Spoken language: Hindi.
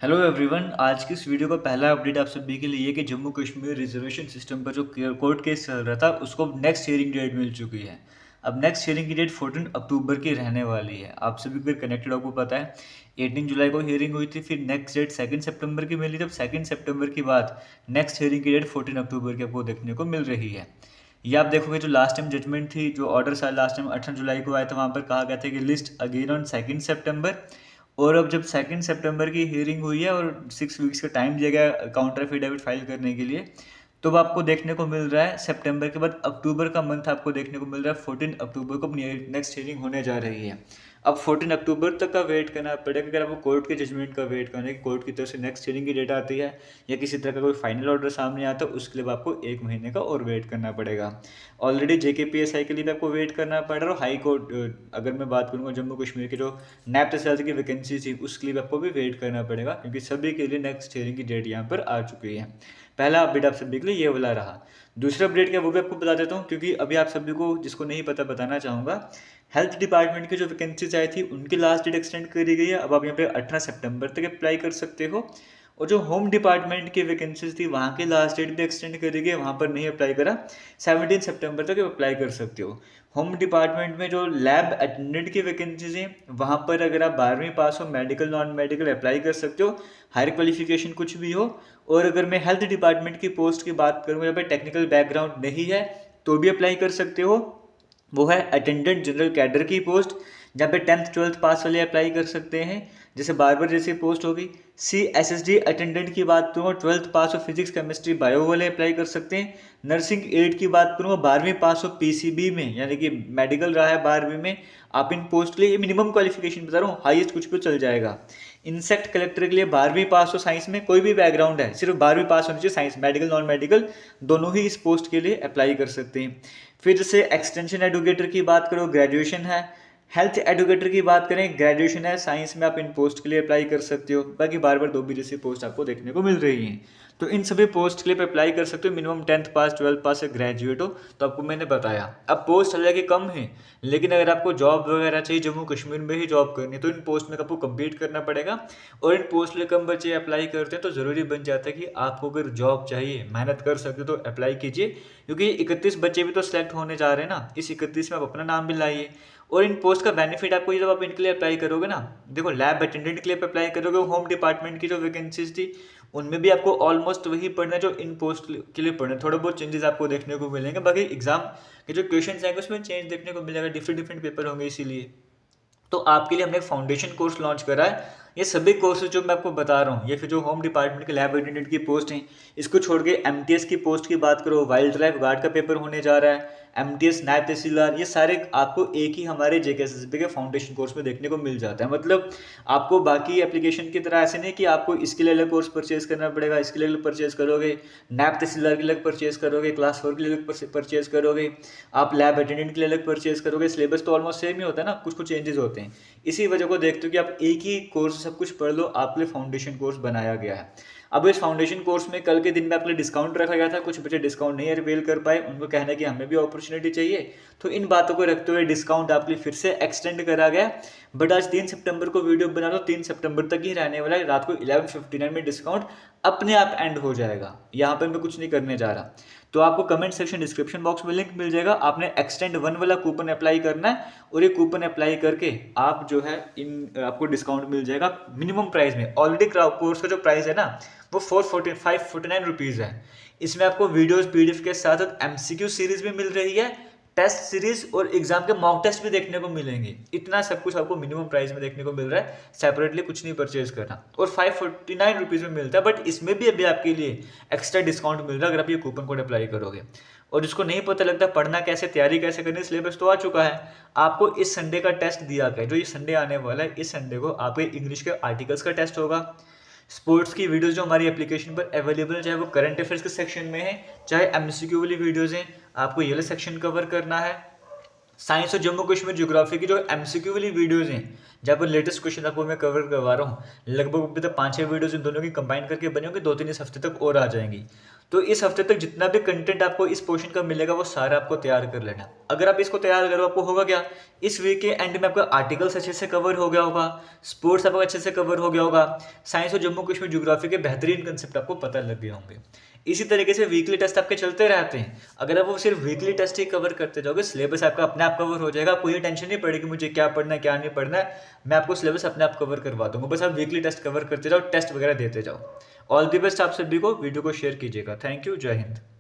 Hello everyone. आज की इस वीडियो का पहला अपडेट आप सभी के लिए कि जम्मू कश्मीर रिजर्वेशन सिस्टम पर जो कोर्ट केस चल रहा था उसको नेक्स्ट हियरिंग डेट मिल चुकी है। अब नेक्स्ट हियरिंग की डेट 14 अक्टूबर की रहने वाली है। आप सभी को कनेक्टेड आपको पता है 18 जुलाई को हियरिंग हुई थी, फिर नेक्स्ट डेट 2 सितंबर की मिली थी। अब 2 सितंबर के बाद नेक्स्ट हियरिंग की डेट 14 अक्टूबर की आपको देखने को मिल रही है। ये आप देखोगे जो लास्ट टाइम जजमेंट थी, जो ऑर्डर था लास्ट टाइम 18 जुलाई को आया था, वहाँ पर कहा गया था कि लिस्ट अगेन ऑन 2 सितंबर। और अब जब 2 सितंबर की हियरिंग हुई है और 6 वीक्स का टाइम दिया गया काउंटर एफिडेविट फाइल करने के लिए, तो अब आपको देखने को मिल रहा है सितंबर के बाद अक्टूबर का मंथ आपको देखने को मिल रहा है। 14 अक्टूबर को नेक्स्ट हियरिंग होने जा रही है। अब 14 अक्टूबर तक का वेट करना पड़ेगा अगर आपको कोर्ट के जजमेंट का वेट करना है कि कोर्ट की तरफ से नेक्स्ट हियरिंग की डेट आती है या किसी तरह का कोई फाइनल ऑर्डर सामने आता है, उसके लिए आपको 1 महीने का और वेट करना पड़ेगा। ऑलरेडी JKPSI के लिए भी आपको वेट करना पड़ रहा है और हाई कोर्ट, अगर मैं बात करूँगा जम्मू कश्मीर के जो नैब तहसील की वैकेंसी थी उसके लिए आपको भी वेट करना पड़ेगा, क्योंकि सभी के लिए नेक्स्ट हियरिंग की डेट यहाँ पर आ चुकी है। पहला अपडेट आप सभी के लिए ये वाला रहा। दूसरा अपडेट क्या वो भी आपको बता देता हूँ, क्योंकि अभी आप सभी को जिसको नहीं पता बताना चाहूँगा। हेल्थ डिपार्टमेंट की जो वैकेंसीज आई थी उनकी लास्ट डेट एक्सटेंड करी गई है। अब आप यहाँ पे 18 सितंबर तक अप्लाई कर सकते हो। और जो होम डिपार्टमेंट की वैकेंसीज थी वहाँ की लास्ट डेट भी एक्सटेंड करी गई, वहाँ पर नहीं अप्लाई करा, 17 सितंबर तक अप्लाई कर सकते हो। होम डिपार्टमेंट में जो लैब अटेंडेंट की वैकेंसीज हैं वहाँ पर अगर आप 12वीं पास हो, मेडिकल नॉन मेडिकल अप्लाई कर सकते हो, हायर क्वालिफिकेशन कुछ भी हो। और अगर मैं हेल्थ डिपार्टमेंट की पोस्ट की बात करूँ, यहाँ पर टेक्निकल बैकग्राउंड नहीं है तो भी अप्लाई कर सकते हो। वो है अटेंडेंट जनरल कैडर की पोस्ट, जहाँ पे 10th 12th पास वाले अप्लाई कर सकते हैं। जैसे बार्बर जैसी पोस्ट होगी। CSSD अटेंडेंट की बात करूँ 12th पास हो फिजिक्स केमिस्ट्री बायो वाले अप्लाई कर सकते हैं। नर्सिंग एड की बात करूँ 12वीं पास हो PCB में, यानी कि मेडिकल रहा है 12वीं में, आप इन पोस्ट के लिए, ये मिनिमम क्वालिफिकेशन बता रहा हूँ, हाईएस्ट कुछ भी चल जाएगा। इंसेक्ट कलेक्टर के लिए 12वीं पास हो, साइंस में कोई भी बैकग्राउंड है, सिर्फ 12वीं पास होनी चाहिए, साइंस मेडिकल नॉन मेडिकल दोनों ही इस पोस्ट के लिए अप्लाई कर सकते हैं। फिर जैसे एक्सटेंशन एडुकेटर की बात करो ग्रेजुएशन है। हेल्थ एडुकेटर की बात करें ग्रेजुएशन है, साइंस में आप इन पोस्ट के लिए अप्लाई कर सकते हो। बाकी बार बार दो भी जैसी पोस्ट आपको देखने को मिल रही हैं, तो इन सभी पोस्ट के लिए अप्लाई कर सकते हो। मिनिमम 10th पास 12th पास से ग्रेजुएट हो, तो आपको मैंने बताया। अब पोस्ट हालांकि कम है, लेकिन अगर आपको जॉब वगैरह चाहिए, जम्मू कश्मीर में ही जॉब करनी है, तो इन पोस्ट में आपको कंप्लीट करना पड़ेगा। और इन पोस्ट लिए कम बच्चे अप्लाई करते हैं, तो ज़रूरी बन जाता है कि आपको अगर जॉब चाहिए, मेहनत कर सकते हो, तो अप्लाई कीजिए। क्योंकि 31 बच्चे भी तो सिलेक्ट होने जा रहे हैं ना, इस 31 में आप अपना नाम भी लाइए। और इन पोस्ट का बेनिफिट आपको ये, जब आप इनके लिए अप्लाई करोगे ना, देखो लैब अटेंडेंट के लिए अप्लाई करोगे, होम डिपार्टमेंट की जो वैकेंसीज थी उनमें भी आपको ऑलमोस्ट वही पढ़ना है जो इन पोस्ट के लिए पढ़ना है। थोड़े बहुत चेंजेस आपको देखने को मिलेंगे, बाकी एग्जाम के जो क्वेश्चन आएंगे उसमें चेंज देखने को मिलेगा, डिफरेंट डिफरेंट पेपर होंगे इसीलिए। तो आपके लिए हमने एक फाउंडेशन कोर्स लॉन्च करा है। ये सभी कोर्सेज जो मैं आपको बता रहा हूँ, ये फिर जो होम डिपार्टमेंट के लैब अटेंडेंट की पोस्ट हैं, इसको छोड़ के MTS की पोस्ट की बात करो, वाइल्ड लाइफ गार्ड का पेपर होने जा रहा है, MTS नायब तहसीलदार, ये सारे आपको एक ही हमारे JKSSB के फाउंडेशन कोर्स में देखने को मिल जाता है। मतलब आपको बाकी एप्लीकेशन की तरह ऐसे नहीं कि आपको इसके लिए अलग कोर्स परचेज करना पड़ेगा, इसके लिए अलग परचेज करोगे, नायब तहसीलदार के लिए अलग परचेज करोगे, क्लास 4 के लिए अलग परचेज करोगे, आप लैब अटेंडेंट के लिए अलग परचेज करोगे। सिलेबस तो ऑलमोस्ट सेम ही होता है ना, कुछ कुछ चेंजेस होते हैं। इसी वजह को देखते हो कि आप एक ही कोर्स सब कुछ पढ़ लो, आपके लिए फाउंडेशन कोर्स बनाया गया है। अब इस फाउंडेशन कोर्स में कल के दिन में आपके लिए डिस्काउंट रखा गया था, कुछ बच्चे डिस्काउंट नहीं अवेल कर पाए, उनको कहना है कि हमें भी अपॉर्चुनिटी चाहिए, तो इन बातों को रखते हुए डिस्काउंट आपके लिए फिर से एक्सटेंड करा गया। बट आज 3 सितंबर को वीडियो बना लो, 3 सितंबर तक ही रहने वाला है। रात को 11:59 में डिस्काउंट अपने आप एंड हो जाएगा, यहाँ पर मैं कुछ नहीं करने जा रहा। तो आपको कमेंट सेक्शन डिस्क्रिप्शन बॉक्स में लिंक मिल जाएगा, आपने एक्सटेंड 1 वाला कूपन अप्लाई करना है, और ये कूपन अप्लाई करके आप जो है इन आपको डिस्काउंट मिल जाएगा मिनिमम प्राइस में। ऑलरेडी कोर्स का जो प्राइस है ना वो 549 रुपीज़ है। इसमें आपको वीडियोस PDF के साथ MCQ सीरीज भी मिल रही है, टेस्ट सीरीज और एग्जाम के मॉक टेस्ट भी देखने को मिलेंगे। इतना सब कुछ आपको मिनिमम प्राइस में देखने को मिल रहा है, सेपरेटली कुछ नहीं परचेज करना, और 549 रुपीज़ में मिलता है। बट इसमें भी अभी आपके लिए एक्स्ट्रा डिस्काउंट मिल रहा है अगर आप ये कूपन कोड अप्लाई करोगे। और जिसको नहीं पता लगता पढ़ना कैसे, तैयारी कैसे करनी, सिलेबस तो आ चुका है। आपको इस संडे का टेस्ट दिया गया, जो ये संडे आने वाला है, इस संडे को आपके इंग्लिश के आर्टिकल्स का टेस्ट होगा। स्पोर्ट्स की वीडियोस जो हमारी एप्लीकेशन पर अवेलेबल है, चाहे वो करंट अफेयर्स के सेक्शन में है, चाहे MCQ वाली वीडियोस हैं, आपको ये वाला सेक्शन कवर करना है। साइंस और जम्मू कश्मीर ज्योग्राफी की जो एमसीक्यू वाली वीडियोज़ हैं, जहाँ पर लेटेस्ट क्वेश्चन आपको मैं कवर करवा रहा हूँ, लगभग अभी तक 5-6 वीडियोज़ इन दोनों की कंबाइन करके बनी होंगी, 2-3 इस हफ्ते तक और आ जाएंगी। तो इस हफ्ते तक जितना भी कंटेंट आपको इस पोर्शन का मिलेगा वो सारा आपको तैयार कर लेना। अगर आप इसको तैयार करो, आपको होगा क्या, इस वीक के एंड में आपका आर्टिकल्स अच्छे से कवर हो गया होगा, स्पोर्ट्स आपका अच्छे से कवर हो गया होगा, साइंस और जम्मू कश्मीर ज्योग्राफी के बेहतरीन कंसेप्ट आपको पता लग गए होंगे। इसी तरीके से वीकली टेस्ट आपके चलते रहते हैं। अगर आप वो सिर्फ वीकली टेस्ट ही कवर करते जाओगे, सिलेबस आपका अपने आप कवर हो जाएगा, कोई टेंशन नहीं पड़ेगी मुझे क्या पढ़ना है क्या नहीं पढ़ना है, मैं आपको सिलेबस अपने आप कवर करवा दूंगा। बस आप वीकली टेस्ट कवर करते जाओ, टेस्ट वगैरह देते जाओ। ऑल दी बेस्ट आप सभी को। वीडियो को शेयर कीजिएगा। Thank you. जय हिंद।